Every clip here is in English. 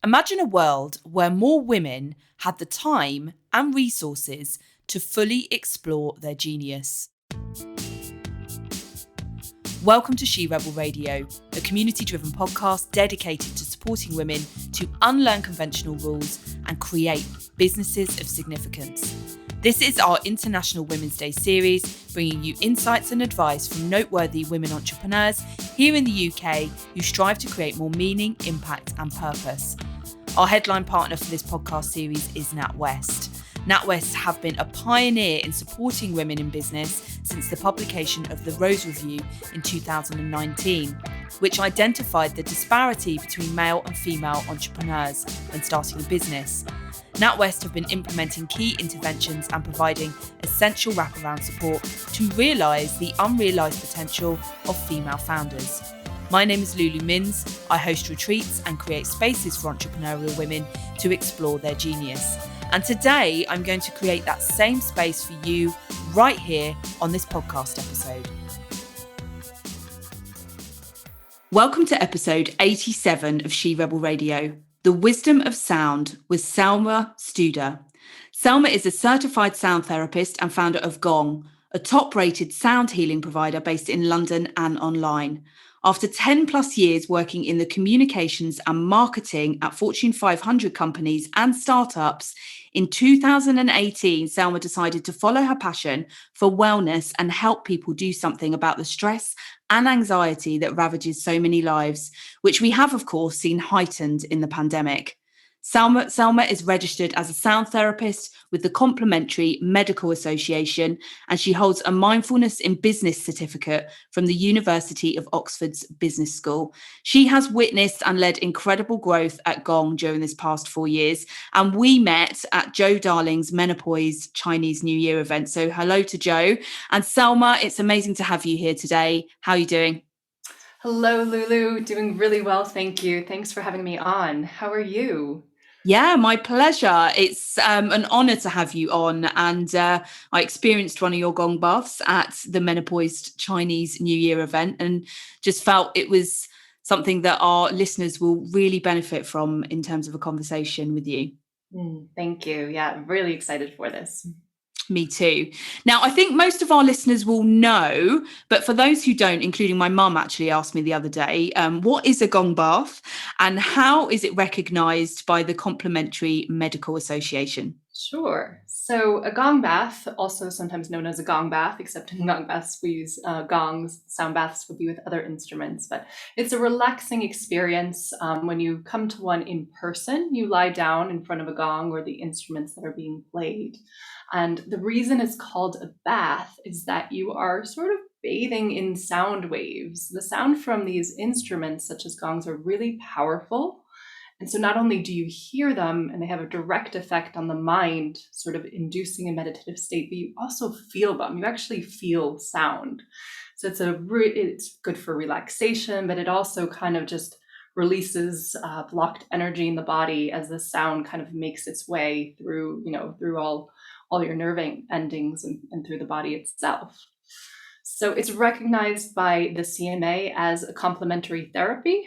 Imagine a world where more women had the time and resources to fully explore their genius. Welcome to She Rebel Radio, a community-driven podcast dedicated to supporting women to unlearn conventional rules and create businesses of significance. This is our International Women's Day series, bringing you insights and advice from noteworthy women entrepreneurs here in the UK who strive to create more meaning, impact and purpose. Our headline partner for this podcast series is NatWest. NatWest have been a pioneer in supporting women in business since the publication of the Rose Review in 2019, which identified the disparity between male and female entrepreneurs when starting a business. NatWest have been implementing key interventions and providing essential wraparound support to realise the unrealised potential of female founders. My name is Lulu Minns. I host retreats and create spaces for entrepreneurial women to explore their genius. And today I'm going to create that same space for you right here on this podcast episode. Welcome to episode 87 of She Rebel Radio, The Wisdom of Sound with Selma Studer. Selma is a certified sound therapist and founder of GONG, a top-rated sound healing provider based in London and online. After 10 plus years working in the communications and marketing at Fortune 500 companies and startups, in 2018, Selma decided to follow her passion for wellness and help people do something about the stress and anxiety that ravages so many lives, which we have, of course, seen heightened in the pandemic. Selma is registered as a sound therapist with the Complementary Medical Association, and she holds a mindfulness in business certificate from the University of Oxford's Business School. She has witnessed and led incredible growth at Gong during this past 4 years, and we met at Joe Darling's Menopause Chinese New Year event. So hello to Joe. And Selma, it's amazing to have you here today. How are you doing? Hello, Lulu. Doing really well, thank you. Thanks for having me on. How are you? Yeah, my pleasure. It's an honour to have you on. And I experienced one of your Gong Baths at the Menopause Chinese New Year event and just felt it was something that our listeners will really benefit from in terms of a conversation with you. Thank you. Yeah, I'm really excited for this. Me too. Now, I think most of our listeners will know, but for those who don't, including my mum actually asked me the other day, what is a Gong Bath and how is it recognised by the Complementary Medical Association? Sure. So a gong bath, also sometimes known as a gong bath, except in gong baths we use gongs. Sound baths would be with other instruments, but it's a relaxing experience. When you come to one in person, you lie down in front of a gong or the instruments that are being played. And the reason it's called a bath is that you are sort of bathing in sound waves. The sound from these instruments, such as gongs, are really powerful. And so not only do you hear them and they have a direct effect on the mind, sort of inducing a meditative state, but you also feel them. You actually feel sound. So it's good for relaxation, but it also kind of just releases blocked energy in the body as the sound kind of makes its way through all your nerve endings and through the body itself. So it's recognized by the CMA as a complementary therapy.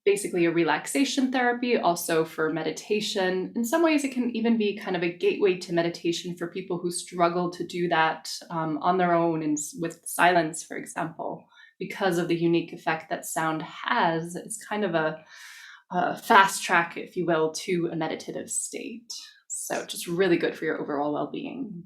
Basically a relaxation therapy, also for meditation. In some ways, it can even be kind of a gateway to meditation for people who struggle to do that on their own and with silence, for example, because of the unique effect that sound has. It's kind of a fast track, if you will, to a meditative state. So just really good for your overall well-being.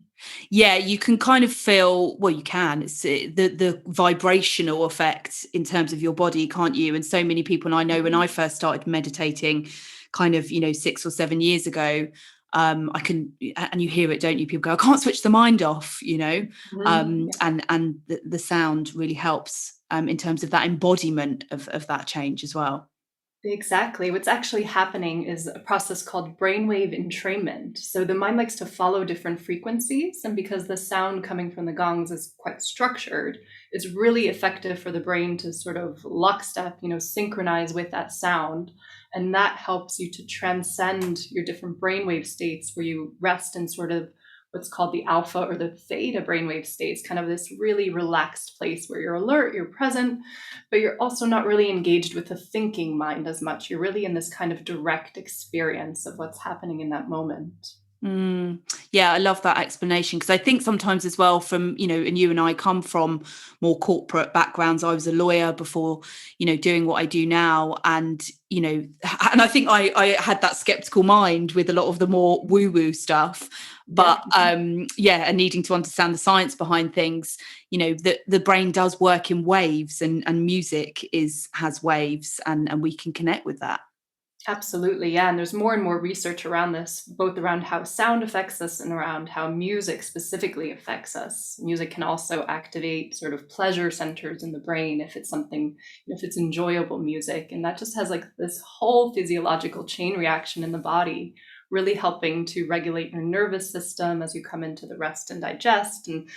Yeah, you can kind of feel, well, you can, it's the vibrational effect in terms of your body, can't you? And so many people, and I know when I first started meditating kind of, 6 or 7 years ago, I can, and you hear it, don't you? People go, I can't switch the mind off, and the sound really helps in terms of that embodiment of that change as well. Exactly. What's actually happening is a process called brainwave entrainment. So the mind likes to follow different frequencies, and because the sound coming from the gongs is quite structured, it's really effective for the brain to sort of lockstep, synchronize with that sound. And that helps you to transcend your different brainwave states where you rest in sort of what's called the alpha or the theta brainwave states, kind of this really relaxed place where you're alert, you're present, but you're also not really engaged with the thinking mind as much. You're really in this kind of direct experience of what's happening in that moment. Yeah, I love that explanation, because I think sometimes as well from, and you and I come from more corporate backgrounds. I was a lawyer before, doing what I do now. And, and I think I had that skeptical mind with a lot of the more woo-woo stuff. But and needing to understand the science behind things, the brain does work in waves, and music has waves, and we can connect with that. Absolutely, yeah. And there's more and more research around this, both around how sound affects us and around how music specifically affects us. Music can also activate sort of pleasure centers in the brain if it's something, if it's enjoyable music. And that just has like this whole physiological chain reaction in the body, really helping to regulate your nervous system as you come into the rest and digest, and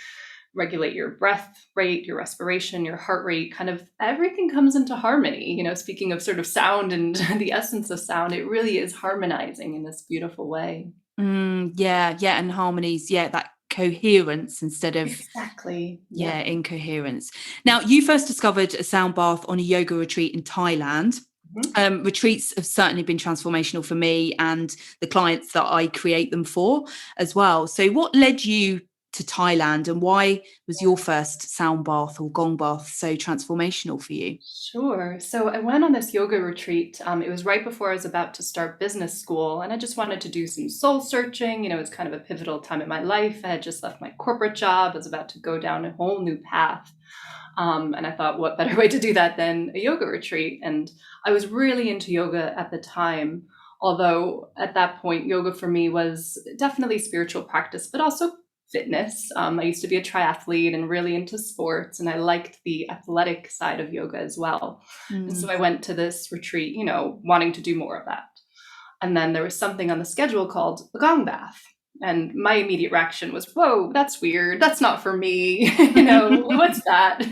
regulate your breath rate, your respiration, your heart rate, kind of everything comes into harmony. Speaking of sort of sound and the essence of sound, it really is harmonizing in this beautiful way. Yeah, and harmonies, that coherence instead of Exactly. Yeah. incoherence. Now, you first discovered a sound bath on a yoga retreat in Thailand. Retreats have certainly been transformational for me and the clients that I create them for as well. So what led you to Thailand, and why was your first sound bath or gong bath so transformational for you? Sure. So I went on this yoga retreat. It was right before I was about to start business school, and I just wanted to do some soul searching. It's kind of a pivotal time in my life. I had just left my corporate job. I was about to go down a whole new path. And I thought, what better way to do that than a yoga retreat? And I was really into yoga at the time, although at that point, yoga for me was definitely spiritual practice, but also fitness. I used to be a triathlete and really into sports, and I liked the athletic side of yoga as well. And so I went to this retreat, wanting to do more of that. And then there was something on the schedule called the Gong Bath. And my immediate reaction was, whoa, that's weird. That's not for me. What's that?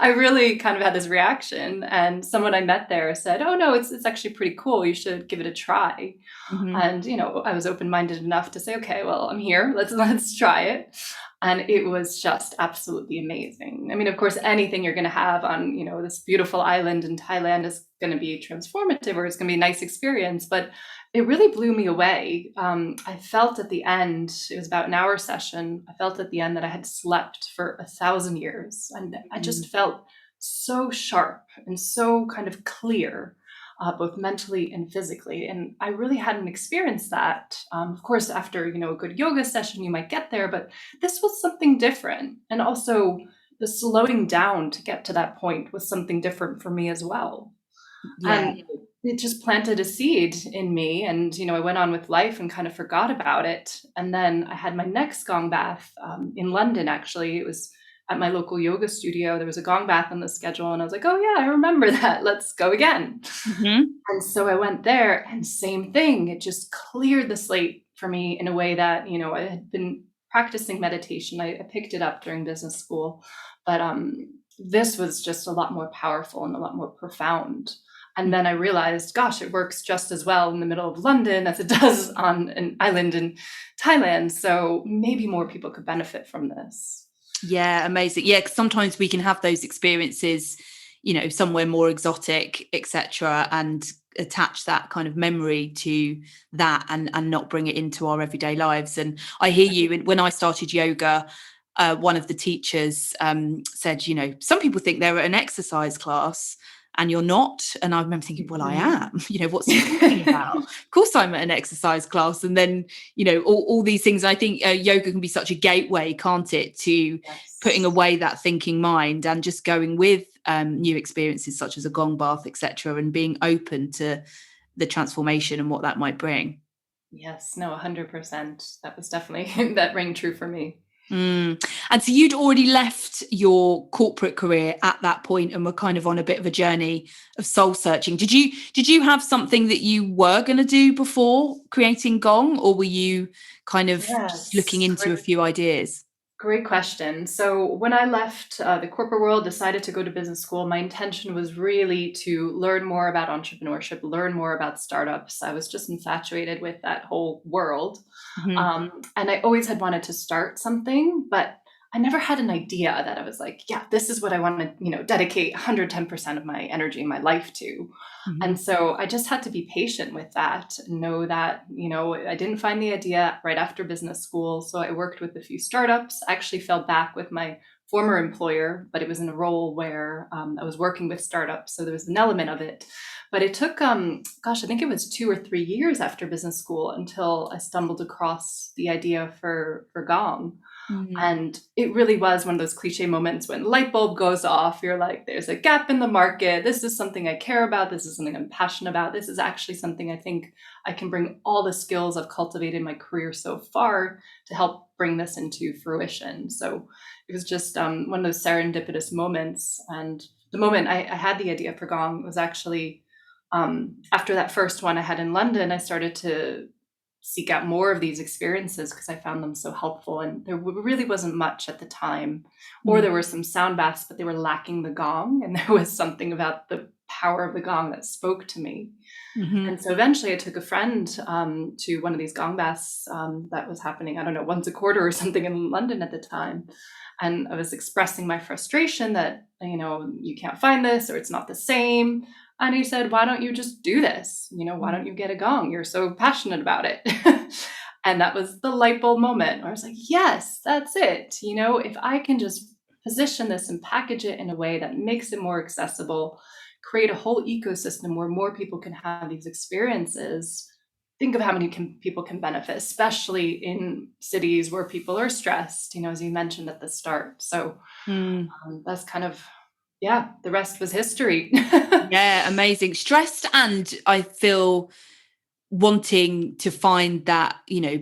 I really kind of had this reaction. And someone I met there said, oh, no, it's actually pretty cool. You should give it a try. And, I was open-minded enough to say, okay, well, I'm here. Let's try it. And it was just absolutely amazing. I mean, of course, anything you're going to have on, this beautiful island in Thailand is going to be transformative, or it's going to be a nice experience. But it really blew me away. I felt at the end, it was about an hour session, I felt at the end that I had slept for 1,000 years. And I just felt so sharp and so kind of clear, both mentally and physically. And I really hadn't experienced that. Of course, after, a good yoga session, you might get there, but this was something different. And also the slowing down to get to that point was something different for me as well. And it just planted a seed in me. And, I went on with life and kind of forgot about it. And then I had my next gong bath in London, actually. It was at my local yoga studio. There was a gong bath on the schedule. And I was like, oh, yeah, I remember that. Let's go again. And so I went there, and same thing. It just cleared the slate for me in a way that, I had been practicing meditation. I picked it up during business school. But this was just a lot more powerful and a lot more profound. And then I realized, gosh, it works just as well in the middle of London as it does on an island in Thailand. So maybe more people could benefit from this. Yeah, amazing. Yeah, because sometimes we can have those experiences, somewhere more exotic, etc., and attach that kind of memory to that, and not bring it into our everyday lives. And I hear you. When I started yoga, one of the teachers said, some people think they're at an exercise class and you're not. And I remember thinking, well, I am, what's he talking about? Of course I'm at an exercise class. And then, all these things. I think yoga can be such a gateway, can't it, to putting away that thinking mind and just going with new experiences such as a gong bath, etc., and being open to the transformation and what that might bring. Yes, no, 100%. That was definitely, that rang true for me. And so you'd already left your corporate career at that point and were kind of on a bit of a journey of soul searching. Did you have something that you were going to do before creating Gong, or were you kind of just looking into a few ideas? Great question. So when I left the corporate world, decided to go to business school, my intention was really to learn more about entrepreneurship, learn more about startups. I was just infatuated with that whole world. Mhm. And I always had wanted to start something, but I never had an idea that I was like, yeah, this is what I want to, dedicate 110% of my energy and my life to. Mhm. And so I just had to be patient with that and know that, I didn't find the idea right after business school. So I worked with a few startups, actually fell back with my former employer, but it was in a role where I was working with startups. So there was an element of it. But it took, I think it was 2 or 3 years after business school until I stumbled across the idea for Gong. Mm. And it really was one of those cliche moments when the light bulb goes off. You're like, there's a gap in the market. This is something I care about. This is something I'm passionate about. This is actually something I think I can bring all the skills I've cultivated in my career so far to help bring this into fruition. So it was just one of those serendipitous moments. And the moment I had the idea for Gong was actually after that first one I had in London. I started to seek out more of these experiences because I found them so helpful. And there really wasn't much at the time, or Mm. there were some sound baths, but they were lacking the gong. And there was something about the power of the gong that spoke to me. Mhm. And so eventually I took a friend to one of these gong baths that was happening, I don't know, once a quarter or something in London at the time. And I was expressing my frustration that, you can't find this or it's not the same. And he said, why don't you just do this? Why Mm. don't you get a gong? You're so passionate about it. And that was the light bulb moment where I was like, yes, that's it. If I can just position this and package it in a way that makes it more accessible, create a whole ecosystem where more people can have these experiences, think of how many people can benefit, especially in cities where people are stressed, as you mentioned at the start. So Mm. that's kind of, yeah, the rest was history. Yeah, amazing. Stressed, and I feel wanting to find that,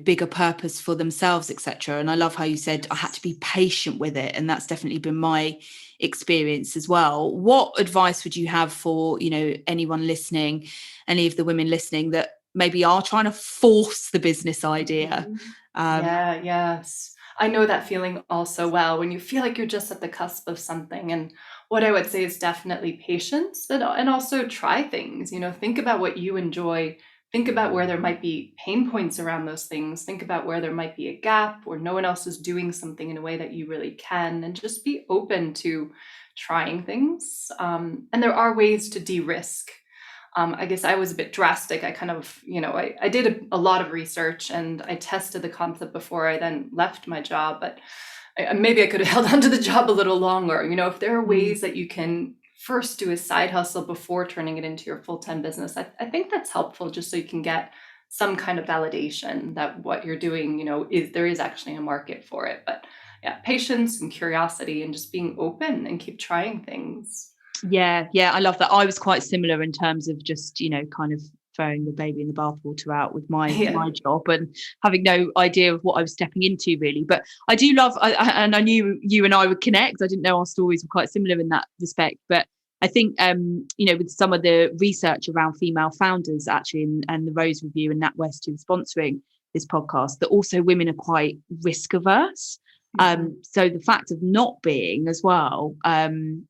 bigger purpose for themselves, etc. And I love how you said I had to be patient with it, and that's definitely been my experience as well. What advice would you have for, anyone listening, any of the women listening that maybe are trying to force the business idea? Mhm. Um, Yeah, yes. I know that feeling all so well when you feel like you're just at the cusp of something. And what I would say is definitely patience, but and also try things. Think about what you enjoy. Think about where there might be pain points around those things. Think about where there might be a gap or no one else is doing something in a way that you really can, and just be open to trying things. And there are ways to de-risk. I guess I was a bit drastic. I kind of, I did a lot of research and I tested the concept before I then left my job, but maybe I could have held on to the job a little longer. If there are mm. ways that you can first do a side hustle before turning it into your full-time business, I think that's helpful just so you can get some kind of validation that what you're doing, there is actually a market for it. But yeah, patience and curiosity and just being open and keep trying things. Yeah, I love that. I was quite similar in terms of just, kind of throwing the baby in the bathwater out with my Yeah. job and having no idea of what I was stepping into really. But I do love, and I knew you and I would connect. I didn't know our stories were quite similar in that respect. But I think, with some of the research around female founders actually, and the Rose Review and NatWest who are sponsoring this podcast, that also women are quite risk averse. Mhm. So the fact of not being as well,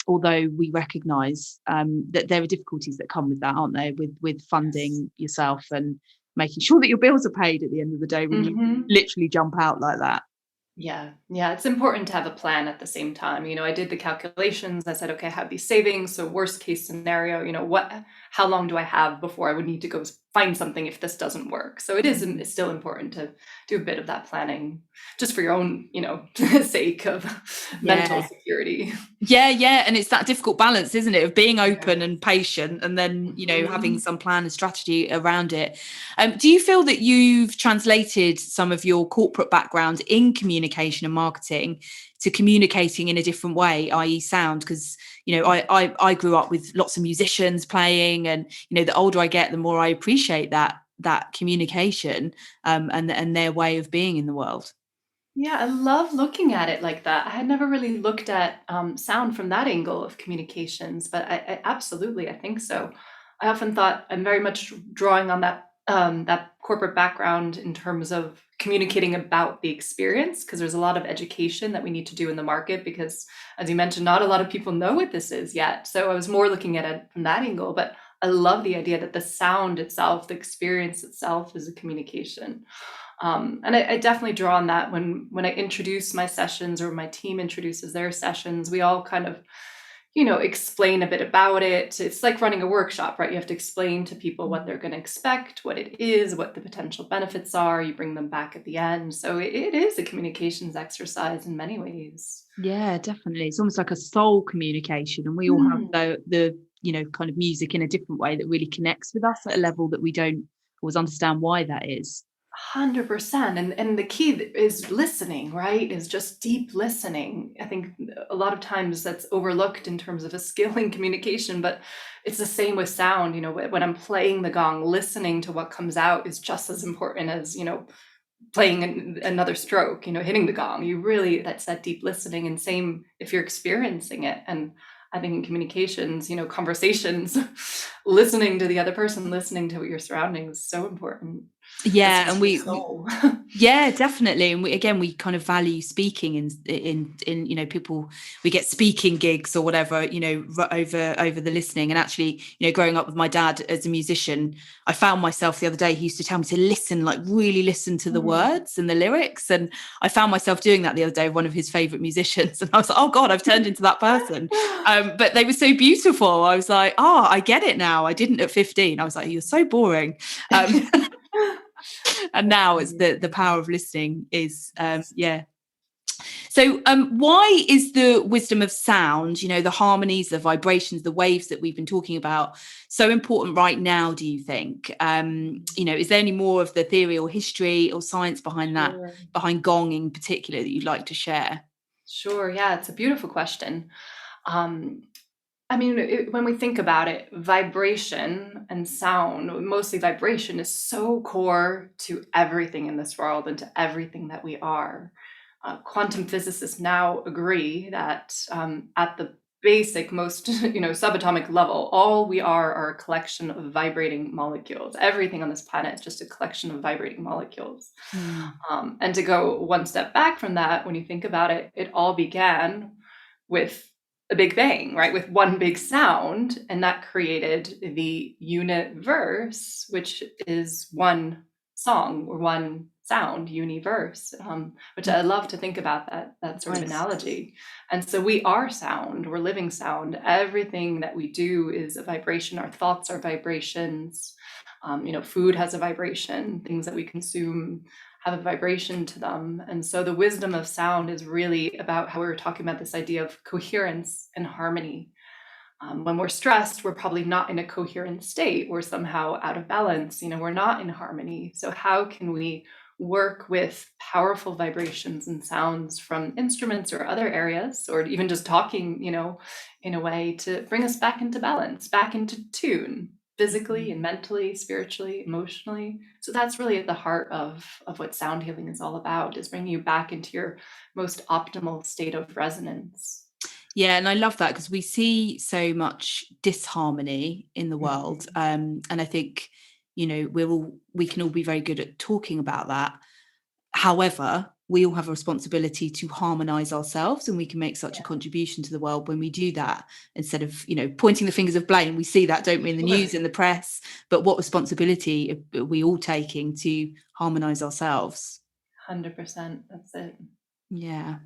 although we recognise that there are difficulties that come with that, aren't there? With Yes. funding yourself and making sure that your bills are paid at the end of the day when you Mhm. literally jump out like that. Yeah. Yeah. It's important to have a plan at the same time. I did the calculations. I said, okay, I have these savings. So worst case scenario, how long do I have before I would need to go find something if this doesn't work? So it's still important to do a bit of that planning just for your own, sake of mental Yeah. security. Yeah. And it's that difficult balance, isn't it? Of being open Yes. and patient and then, having Mhm. some plan and strategy around it. Do you feel that you've translated some of your corporate background in communication and marketing to communicating in a different way, i.e. sound? Because, I grew up with lots of musicians playing and, the older I get, the more I appreciate that communication and their way of being in the world. Yeah, I love looking at it like that. I had never really looked at sound from that angle of communications, but I absolutely, I think so. I often thought I'm very much drawing on that corporate background in terms of communicating about the experience, because there's a lot of education that we need to do in the market, because as you mentioned, not a lot of people know what this is yet. So I was more looking at it from that angle, but I love the idea that the sound itself, the experience itself, is a communication. And I definitely draw on that when I introduce my sessions, or my team introduces their sessions. We all kind of, explain a bit about it. It's like running a workshop, right? You have to explain to people what they're going to expect, what it is, what the potential benefits are. You bring them back at the end. So it is a communications exercise in many ways. Yeah, definitely. It's almost like a soul communication, and we all have the kind of music in a different way that really connects with us at a level that we don't always understand why that is. 100%. And the key is listening, right? Is just deep listening. I think a lot of times that's overlooked in terms of a skill in communication, but it's the same with sound. When I'm playing the gong, listening to what comes out is just as important as, playing another stroke, hitting the gong. That's that deep listening. And same if you're experiencing it. And I think in communications, conversations, listening to the other person, listening to what your surroundings is so important. Yeah, and Soul. yeah, definitely. And we kind of value speaking in people. We get speaking gigs or whatever, over the listening. And actually, growing up with my dad as a musician, I found myself the other day, he used to tell me to listen, like really listen to the words and the lyrics. And I found myself doing that the other day with one of his favorite musicians. And I was like, oh God, I've turned into that person. But they were so beautiful. I was like, oh, I get it now. I didn't at 15. I was like, you're so boring. And now it's the power of listening is so why is the wisdom of sound, the harmonies, the vibrations, the waves that we've been talking about, so important right now, do you think? Is there any more of the theory or history or science behind that, behind gong in particular, that you'd like to share? Sure. Yeah, it's a beautiful question. When we think about it, vibration and sound, mostly vibration, is so core to everything in this world and to everything that we are. Quantum physicists now agree that at the basic, most subatomic level, all we are a collection of vibrating molecules. Everything on this planet is just a collection of vibrating molecules. And to go one step back from that, when you think about it, it all began with a big bang, right? With one big sound, and that created the universe, which is one song or one sound, universe, which I love to think about that sort of analogy. And so we are sound, we're living sound. Everything that we do is a vibration. Our thoughts are vibrations. Food has a vibration. Things that we consume have a vibration to them. And so the wisdom of sound is really about how we were talking about this idea of coherence and harmony. When we're stressed, we're probably not in a coherent state. We're somehow out of balance. We're not in harmony. So how can we work with powerful vibrations and sounds from instruments or other areas, or even just talking, in a way to bring us back into balance, back into tune, physically and mentally, spiritually, emotionally? So that's really at the heart of what sound healing is all about, is bringing you back into your most optimal state of resonance. Yeah, and I love that, because we see so much disharmony in the world. And I think, we can all be very good at talking about that. However, we all have a responsibility to harmonize ourselves, and we can make such a contribution to the world when we do that, instead of, pointing the fingers of blame. We see that, don't we, in the news, in the press, but what responsibility are we all taking to harmonize ourselves? 100%. That's it. Yeah.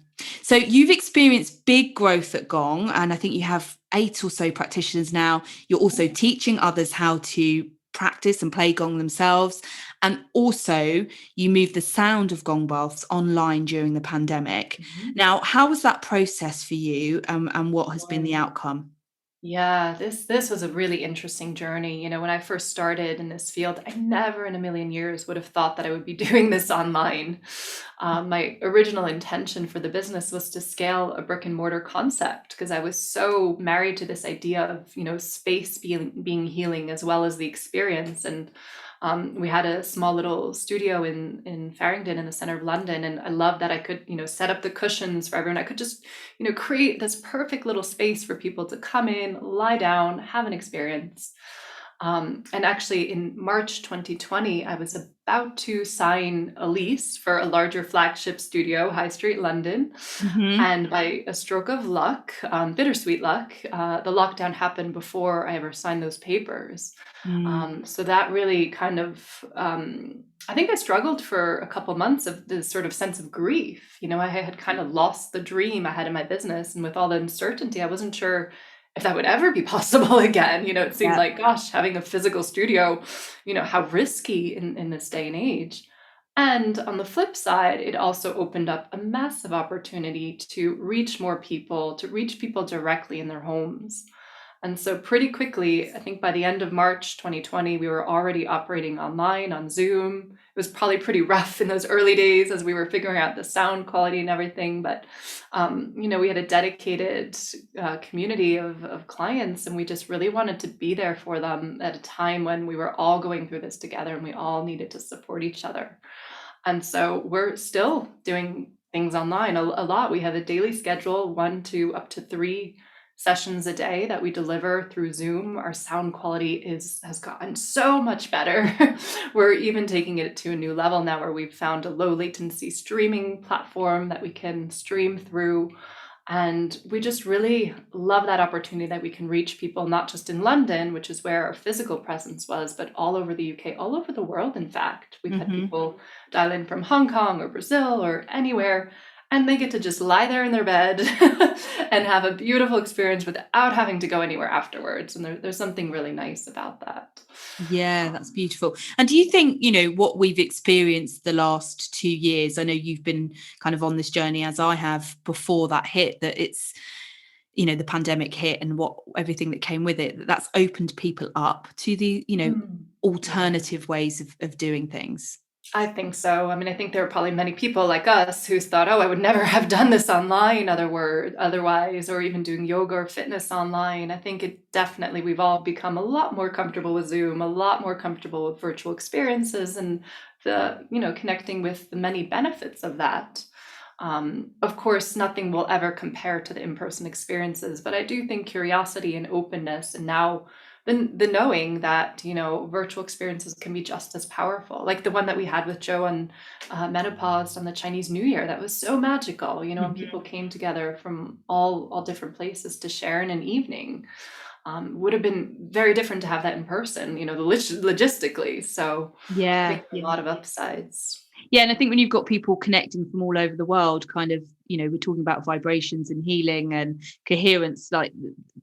So you've experienced big growth at Gong, and I think you have 8 or so practitioners now. You're also teaching others how to practice and play gong themselves. And also you moved the sound of gong baths online during the pandemic. Now, how was that process for you, and what has been the outcome? Yeah, this was a really interesting journey. When I first started in this field, I never in a million years would have thought that I would be doing this online. My original intention for the business was to scale a brick and mortar concept, because I was so married to this idea of, space being healing as well as the experience. And we had a small little studio in Farringdon in the center of London. And I loved that I could, set up the cushions for everyone. I could just, create this perfect little space for people to come in, lie down, have an experience. And actually in March 2020, I was about to sign a lease for a larger flagship studio, High Street, London. Mm-hmm. And by a stroke of luck, bittersweet luck, the lockdown happened before I ever signed those papers. So that really kind of, I think I struggled for a couple months of this sort of sense of grief. I had kind of lost the dream I had in my business. And with all the uncertainty, I wasn't sure if that would ever be possible again. It seemed Yeah. like, gosh, having a physical studio, how risky in this day and age. And on the flip side, it also opened up a massive opportunity to reach more people, to reach people directly in their homes. And so pretty quickly, I think by the end of March 2020, we were already operating online on Zoom. It was probably pretty rough in those early days as we were figuring out the sound quality and everything. But, we had a dedicated community of clients, and we just really wanted to be there for them at a time when we were all going through this together and we all needed to support each other. And so we're still doing things online a lot. We have a daily schedule, 1 to up to 3 sessions a day that we deliver through Zoom. Our sound quality has gotten so much better. We're even taking it to a new level now where we've found a low latency streaming platform that we can stream through. And we just really love that opportunity that we can reach people, not just in London, which is where our physical presence was, but all over the UK, all over the world, in fact. We've had Mm-hmm. people dial in from Hong Kong or Brazil or anywhere, and they get to just lie there in their bed and have a beautiful experience without having to go anywhere afterwards. And there's something really nice about that. Yeah, that's beautiful. And do you think, what we've experienced the last 2 years, I know you've been kind of on this journey as I have before that hit, that it's, the pandemic hit and everything that came with it, that's opened people up to the, Yeah. alternative ways of doing things. I think so. I mean, I think there are probably many people like us who thought, oh, I would never have done this online otherwise, or even doing yoga or fitness online. I think we've all become a lot more comfortable with Zoom, a lot more comfortable with virtual experiences and connecting with the many benefits of that. Of course, nothing will ever compare to the in-person experiences, but I do think curiosity and openness, and now the knowing that virtual experiences can be just as powerful, like the one that we had with Joe on menopause on the Chinese New Year. That was so magical, when people came together from all different places to share in an evening. Would have been very different to have that in person, logistically. So I Yeah. think a lot of upsides. Yeah, and I think when you've got people connecting from all over the world, kind of, we're talking about vibrations and healing and coherence, like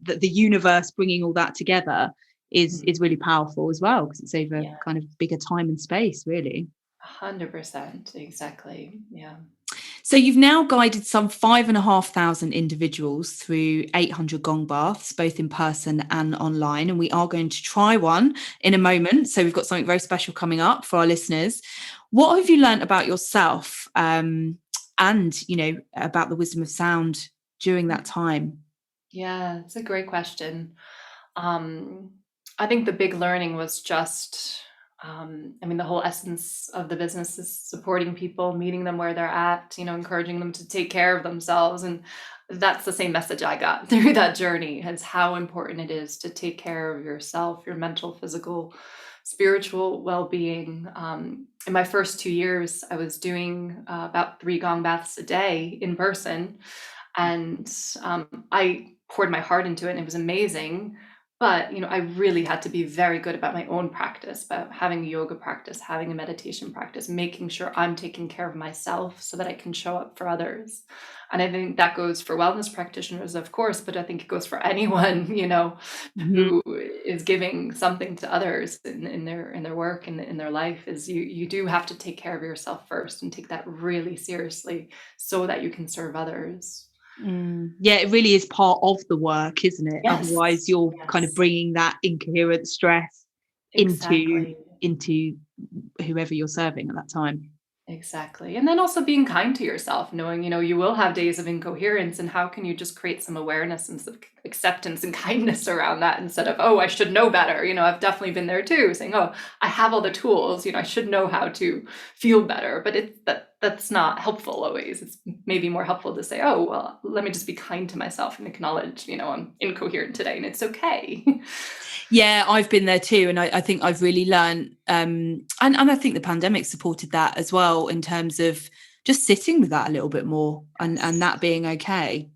the universe bringing all that together is really powerful as well, because it's over Yeah, kind of bigger time and space, really. 100%. Exactly. Yeah. So you've now guided some 5,500 individuals through 800 Gong Baths, both in person and online. And we are going to try one in a moment. So we've got something very special coming up for our listeners. What have you learned about yourself and, about the wisdom of sound during that time? Yeah, it's a great question. Um, I think the big learning was just, the whole essence of the business is supporting people, meeting them where they're at, encouraging them to take care of themselves. And that's the same message I got through that journey, is how important it is to take care of yourself, your mental, physical, spiritual well-being. In my first 2 years, I was doing about 3 gong baths a day in person. And I poured my heart into it, and it was amazing. But I really had to be very good about my own practice, about having a yoga practice, having a meditation practice, making sure I'm taking care of myself so that I can show up for others. And I think that goes for wellness practitioners, of course, but I think it goes for anyone, Mhm. who is giving something to others in their work and in their life. Is you do have to take care of yourself first and take that really seriously so that you can serve others. Yeah, it really is part of the work, isn't it? Yes. Otherwise, you're kind of Yes. bringing that incoherent stress into Exactly. into whoever you're serving at that time. Exactly. And then also being kind to yourself, knowing, you will have days of incoherence, and how can you just create some awareness and some acceptance and kindness around that, instead of, oh, I should know better. I've definitely been there too, saying, oh, I have all the tools, I should know how to feel better. But that's not helpful always. It's maybe more helpful to say, oh, well, let me just be kind to myself and acknowledge, I'm incoherent today and it's okay. Yeah, I've been there too. And I think I've really learned, and I think the pandemic supported that as well, in terms of just sitting with that a little bit more, and that being okay.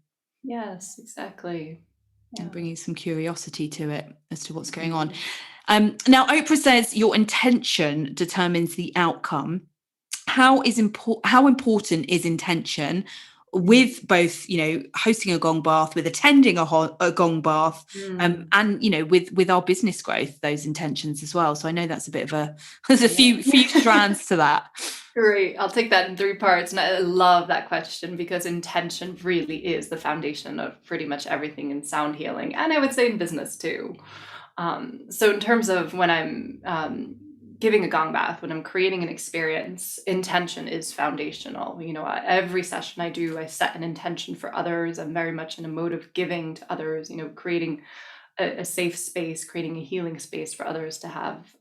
Yes, exactly. Yeah. And bringing some curiosity to it as to what's going on. Now, Oprah says your intention determines the outcome. How important is intention with both, hosting a gong bath, with attending a gong bath, and with our business growth, those intentions as well. So I know that's a bit of there's a few strands to that. Great. I'll take that in 3 parts. And I love that question, because intention really is the foundation of pretty much everything in sound healing. And I would say in business too. So in terms of when I'm giving a gong bath, when I'm creating an experience, intention is foundational. Every session I do, I set an intention for others. I'm very much in a mode of giving to others, creating a safe space, creating a healing space for others to have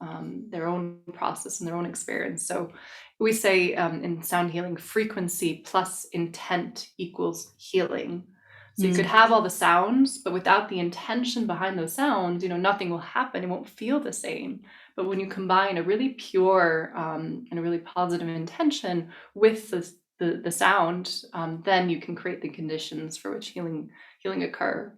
their own process and their own experience. So we say in sound healing, frequency plus intent equals healing. So you could have all the sounds, but without the intention behind those sounds, nothing will happen. It won't feel the same. But when you combine a really pure and a really positive intention with the sound, then you can create the conditions for which healing occur.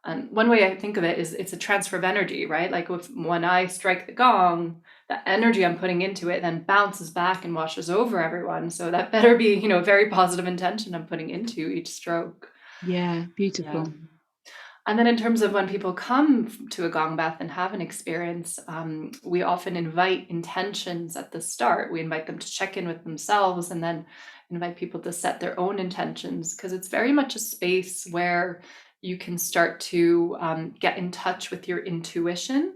And one way I think of it is it's a transfer of energy, right? Like when I strike the gong, the energy I'm putting into it then bounces back and washes over everyone. So that better be, a very positive intention I'm putting into each stroke. Yeah, beautiful. Yeah. And then in terms of when people come to a gong bath and have an experience, we often invite intentions at the start. We invite them to check in with themselves and then invite people to set their own intentions, because it's very much a space where you can start to get in touch with your intuition.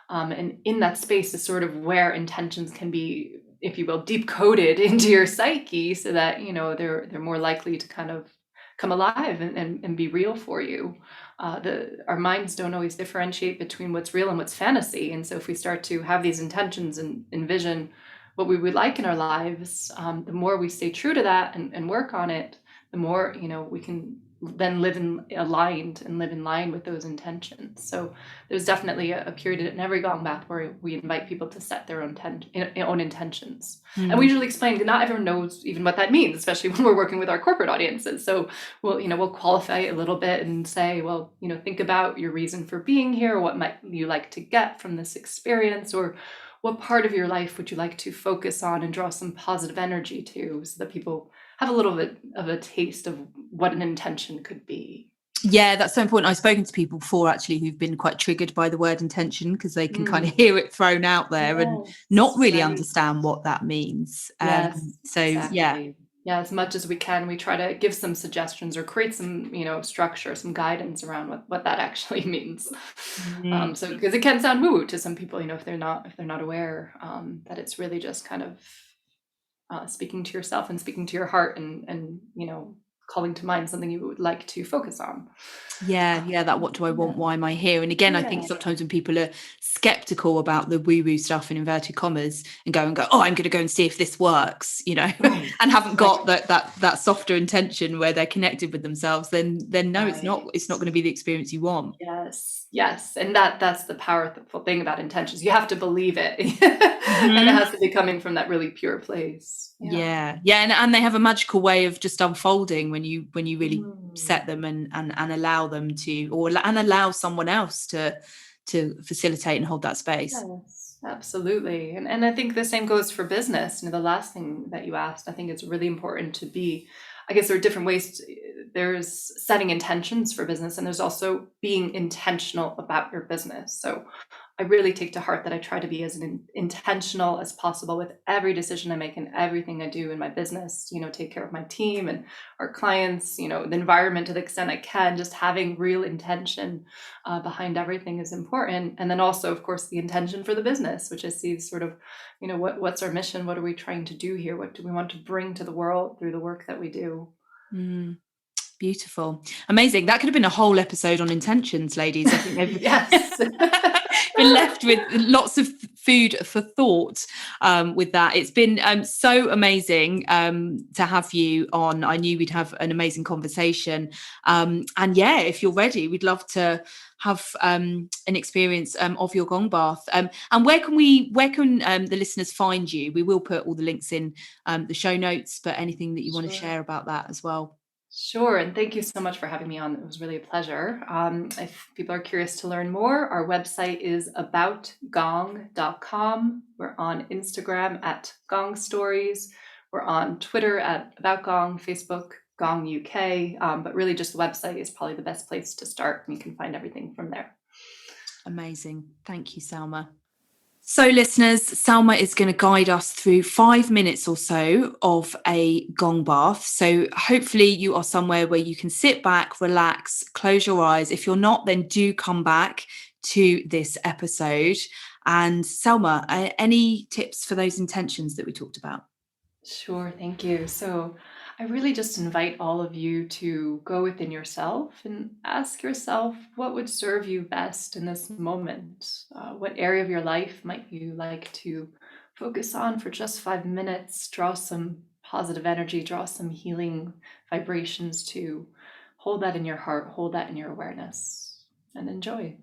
And in that space is sort of where intentions can be, if you will, deep coded into your psyche, so that, they're more likely to kind of come alive and be real for you. Our minds don't always differentiate between what's real and what's fantasy. And so if we start to have these intentions and envision what we would like in our lives, the more we stay true to that and work on it, the more, we can then live in line with those intentions. So there's definitely a period in every gong bath where we invite people to set their own intentions. And we usually explain that not everyone knows even what that means, especially when we're working with our corporate audiences. So we'll qualify it a little bit and say, well, think about your reason for being here. What might you like to get from this experience, or what part of your life would you like to focus on and draw some positive energy to, so that people have a little bit of a taste of what an intention could be. Yeah, that's so important. I've spoken to people before, actually, who've been quite triggered by the word intention, because they can kind of hear it thrown out there and not really understand what that means. So exactly. Yeah, as much as we can, we try to give some suggestions or create some, structure, some guidance around what that actually means. So because it can sound woo to some people, if they're not aware that it's really just kind of speaking to yourself and speaking to your heart and calling to mind something you would like to focus on. That what do I want, why am I here? And again, I think sometimes when people are skeptical about the woo-woo stuff in inverted commas and go, oh, I'm going to go and see if this works, and haven't got that softer intention where they're connected with themselves, then no, it's not going to be the experience you want. Yes. And that's the powerful thing about intentions. You have to believe it. And it has to be coming from that really pure place. Yeah. And they have a magical way of just unfolding when you really set them and allow them to, and allow someone else to facilitate and hold that space. Yes, absolutely. And I think the same goes for business. The last thing that you asked, I think it's really important to be, I guess there are different ways. There's setting intentions for business, and there's also being intentional about your business. So I really take to heart that I try to be as intentional as possible with every decision I make and everything I do in my business, take care of my team and our clients, the environment to the extent I can. Just having real intention behind everything is important. And then also, of course, the intention for the business, which I see sort of, what's our mission? What are we trying to do here? What do we want to bring to the world through the work that we do? Beautiful. Amazing. That could have been a whole episode on intentions, ladies. I think yes. been left with lots of food for thought with that. It's been so amazing to have you on. I knew we'd have an amazing conversation. And yeah, if you're ready, we'd love to have an experience of your gong bath. And where can the listeners find you? We will put all the links in the show notes, but anything that you want to share about that as well. Sure, and thank you so much for having me on. It was really a pleasure. If people are curious to learn more, our website is aboutgong.com. We're on Instagram at Gong Stories. We're on Twitter at About Gong, Facebook, Gong UK. But really just the website is probably the best place to start, and you can find everything from there. Amazing. Thank you, Selma. So listeners, Selma is going to guide us through 5 minutes or so of a gong bath. So hopefully you are somewhere where you can sit back, relax, close your eyes. If you're not, then do come back to this episode. And Selma, any tips for those intentions that we talked about? Sure, thank you. So I really just invite all of you to go within yourself and ask yourself what would serve you best in this moment. What area of your life might you like to focus on for just 5 minutes? Draw some positive energy, draw some healing vibrations to hold that in your heart, hold that in your awareness, and enjoy.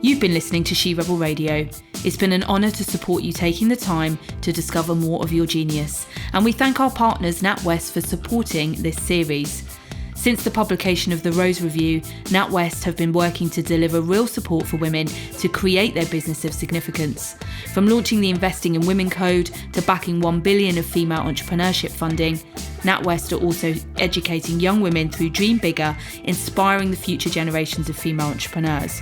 You've been listening to She Rebel Radio. It's been an honour to support you taking the time to discover more of your genius. And we thank our partners NatWest for supporting this series. Since the publication of the Rose Review, NatWest have been working to deliver real support for women to create their business of significance. From launching the Investing in Women Code to backing $1 billion of female entrepreneurship funding, NatWest are also educating young women through Dream Bigger, inspiring the future generations of female entrepreneurs.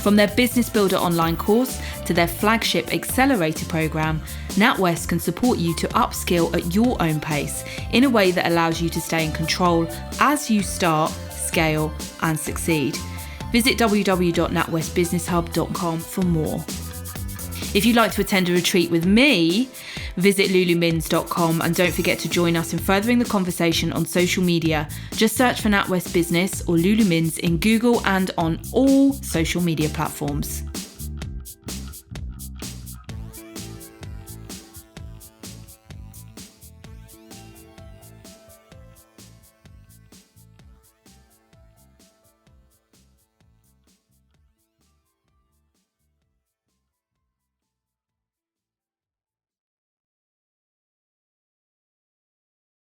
From their Business Builder online course to their flagship Accelerator program, NatWest can support you to upskill at your own pace in a way that allows you to stay in control as you start, scale, and succeed. Visit www.natwestbusinesshub.com for more. If you'd like to attend a retreat with me, visit lulumins.com and don't forget to join us in furthering the conversation on social media. Just search for NatWest Business or Lulu Mins in Google and on all social media platforms.